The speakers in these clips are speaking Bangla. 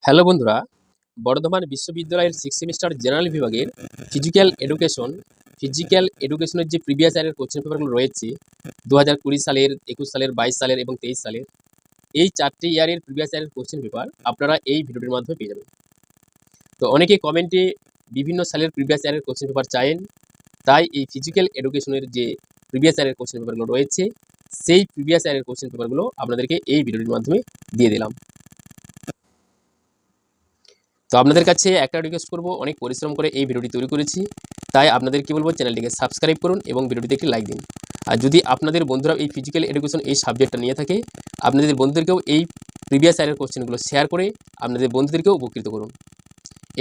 হ্যালো বন্ধুরা, বর্ধমান বিশ্ববিদ্যালয়ের 6 সেমিস্টার জেনারেল বিভাগের ফিজিক্যাল এডুকেশনের যে প্রিভিয়াস ইয়ারের কোশ্চেন পেপারগুলো রয়েছে 2020 সালের, 21 সালের, 22 সালের এবং 23 সালের, এই 4টি ইয়ারের প্রিভিয়াস ইয়ারের কোশ্চেন পেপার আপনারা এই ভিডিওটির মাধ্যমে পেয়ে যাবেন। তো অনেকে কমেন্টে বিভিন্ন সালের প্রিভিয়াস ইয়ারের কোশ্চেন পেপার চান, তাই এই ফিজিক্যাল এডুকেশনের যে প্রিভিয়াস ইয়ারের কোশ্চেন পেপারগুলো রয়েছে সেই প্রিভিয়াস ইয়ারের কোশ্চেন পেপারগুলো আপনাদেরকে এই ভিডিওটির মাধ্যমে দিয়ে দিলাম। তো আপনাদের কাছে একটা রিকোয়েস্ট করব, অনেক পরিশ্রম করে এই ভিডিওটি তৈরি করেছি, তাই আপনাদেরকে বলবো চ্যানেলটিকে সাবস্ক্রাইব করুন এবং ভিডিওটিতে একটি লাইক দিন। আর যদি আপনাদের বন্ধুরা এই ফিজিক্যাল এডুকেশন এই সাবজেক্টটা নিয়ে থাকে, আপনাদের বন্ধুদেরকেও এই প্রিভিয়াস ইয়ারের কোশ্চেনগুলো শেয়ার করে আপনাদের বন্ধুদেরকেও উপকৃত করুন।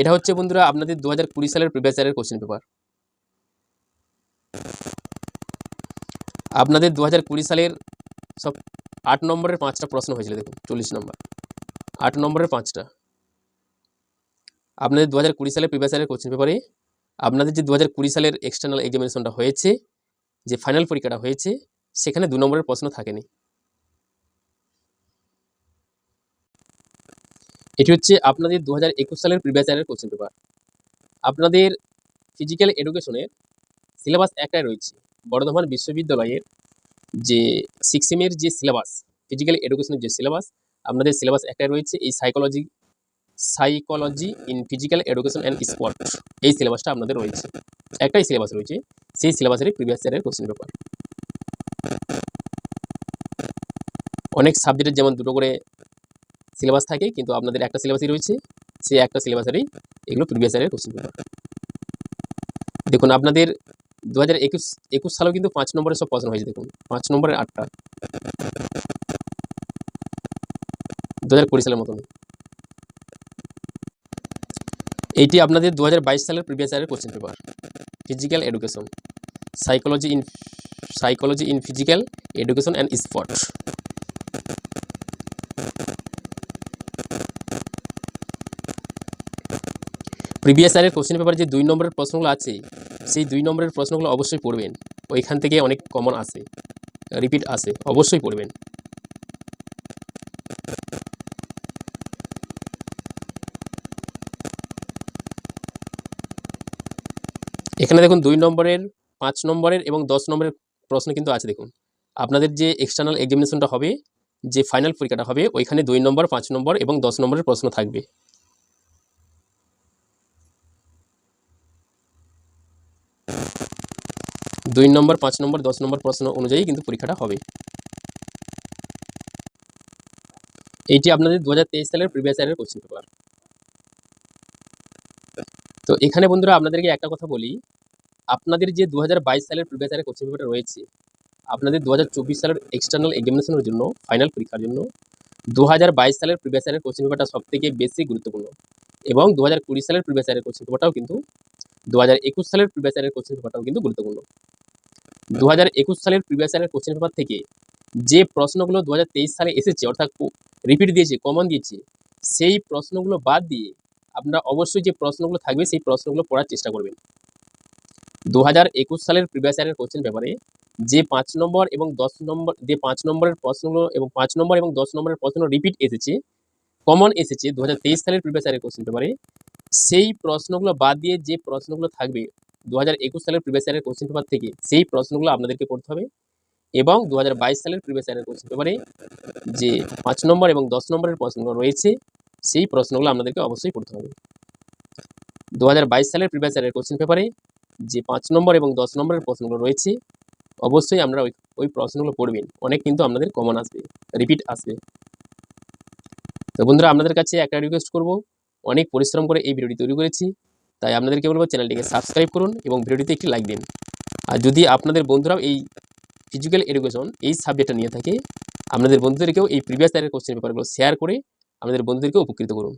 এটা হচ্ছে বন্ধুরা আপনাদের 2020 সালের প্রিভিয়াস ইয়ারের কোশ্চেন পেপার। আপনাদের 2020 সালের সব 8 নম্বরের 5টা প্রশ্ন হয়েছিল, দেখুন 40 নম্বর, 8 নম্বরের 5টা। আপনাদের 2020 সালের প্রিভিয়াস ইয়ারের কোশ্চেন পেপারে আপনাদের যে 2020 সালের এক্সটার্নাল এক্সামিনেশনটা হয়েছে, যে ফাইনাল পরীক্ষাটা হয়েছে, সেখানে 2 নম্বরের প্রশ্ন থাকেনি। এটি হচ্ছে আপনাদের 2021 সালের প্রিভিয়াস ইয়ারের কোশ্চেন পেপার। আপনাদের ফিজিক্যাল এডুকেশনের সিলেবাস একটাই রয়েছে, বর্ধমান বিশ্ববিদ্যালয়ের যে 6 সেমের যে সিলেবাস, ফিজিক্যাল এডুকেশনের যে সিলেবাস, আপনাদের সিলেবাস একটাই রয়েছে, এই psychology in physical education and sport, এই সিলেবাসটা আপনাদের রয়েছে, একটাই সিলেবাস রয়েছে, সেই সিলেবাসেরই প্রিভিয়াস ইয়ারের কোশ্চেন পেপার। অনেক সাবজেক্টের যেমন দুটো করে সিলেবাস থাকে, কিন্তু আপনাদের একটা সিলেবাসই রয়েছে, সেই একটা সিলেবাসেরই এগুলো প্রিভিয়াস ইয়ারের কোশ্চেন পেপার। দেখুন আপনাদের 2021 সালেও কিন্তু 5 নম্বরের সব প্রশ্ন হয়েছে, দেখুন 5 নম্বরের 8টা, 2020 সালের মতন। এইটি আপনাদের 2022 সালের প্রিভিয়াস ইয়ারের question paper, physical education, psychology in physical education and sport. Previous ইয়ারের কোশ্চেন পেপারে যে 2 নম্বরের প্রশ্নগুলো আছে, সেই 2 নম্বরের প্রশ্নগুলো অবশ্যই পড়বেন, ওইখান থেকে অনেক কমন আসে, রিপিট আসে, অবশ্যই পড়বেন। এখানে দেখুন 2 নম্বরের, 5 নম্বরের এবং 10 নম্বরের প্রশ্ন কিন্তু আছে। দেখুন আপনাদের যে এক্সটার্নাল এক্সামিনেশনটা হবে, যে ফাইনাল পরীক্ষাটা হবে, ওইখানে 2 নম্বর, 5 নম্বর এবং 10 নম্বরের প্রশ্ন থাকবে। দুই নম্বর, 5 নম্বর, 10 নম্বর প্রশ্ন অনুযায়ী কিন্তু পরীক্ষাটা হবে। এইটি আপনাদের 2023 সালের প্রিভিয়াস ইয়ারের কোশ্চেন পেপার। তো এখানে বন্ধুরা আপনাদেরকে একটা কথা বলি, আপনাদের যে 2022 সালের প্রিভিয়াস ইয়ারের কোশ্চেন পেপারটা রয়েছে, আপনাদের 2024 সালের এক্সটার্নাল এক্সামিনেশনের জন্য, ফাইনাল পরীক্ষার জন্য 2022 সালের প্রিভিয়াস ইয়ারের কোশ্চেন পেপারটা সবথেকে বেশি গুরুত্বপূর্ণ, এবং 2020 সালের প্রিভিয়াস ইয়ারের কোশ্চেন পেপারটাও কিন্তু 2021 সালের প্রিভিয়াস ইয়ারের কোশ্চেন পেপারটাও কিন্তু গুরুত্বপূর্ণ। 2021 সালের প্রিভিয়াস ইয়ারের কোশ্চেন পেপার থেকে যে প্রশ্নগুলো 2023 সালে এসেছে, অর্থাৎ রিপিট দিয়েছে, কমন দিয়েছে, সেই প্রশ্নগুলো বাদ দিয়ে আপনারা অবশ্যই যে প্রশ্নগুলো থাকবে সেই প্রশ্নগুলো পড়ার চেষ্টা করবেন। 2021 সালের প্রিভিয়াস ইয়ারের কোশ্চেন পেপারে যে 5 নম্বর এবং 10 নম্বর, যে 5 নম্বরের প্রশ্নগুলো এবং 5 নম্বর এবং 10 নম্বরের প্রশ্ন রিপিট এসেছে, কমন এসেছে 2023 সালের প্রিভিয়াস ইয়ারের কোশ্চেন পেপারে, সেই প্রশ্নগুলো বাদ দিয়ে যে প্রশ্নগুলো থাকবে 2021 সালের প্রিভিয়াস ইয়ারের কোশ্চেন পেপার থেকে, সেই প্রশ্নগুলো আপনাদেরকে পড়তে হবে। এবং 2022 সালের প্রিভিয়াস ইয়ারের কোশ্চেন পেপারে যে 5 নম্বর এবং 10 নম্বরের প্রশ্নগুলো রয়েছে, সেই প্রশ্নগুলো আপনাদেরকে অবশ্যই পড়তে হবে। 2022 সালের প্রিভিয়াস ইয়ারের কোশ্চেন পেপারে যে 5 নম্বর এবং 10 নম্বরের প্রশ্নগুলো রয়েছে, অবশ্যই আমরা ওই প্রশ্নগুলো পড়বেন, অনেক কিন্তু আপনাদের কমন আসবে, রিপিট আসবে। তো বন্ধুরা আপনাদের কাছে একটা রিকোয়েস্ট করব, অনেক পরিশ্রম করে এই ভিডিওটি তৈরি করেছি, তাই আপনাদেরকে বলবো চ্যানেলটিকে সাবস্ক্রাইব করুন এবং ভিডিওটিতে একটি লাইক দিন। আর যদি আপনাদের বন্ধুরাও এই ফিজিক্যাল এডুকেশন এই সাবজেক্টটা নিয়ে থাকে, আপনাদের বন্ধুদেরকেও এই প্রিভিয়াস ইয়ারের কোশ্চেন পেপারগুলো শেয়ার করে আপনাদের বন্ধুদেরকেও উপকৃত করুন।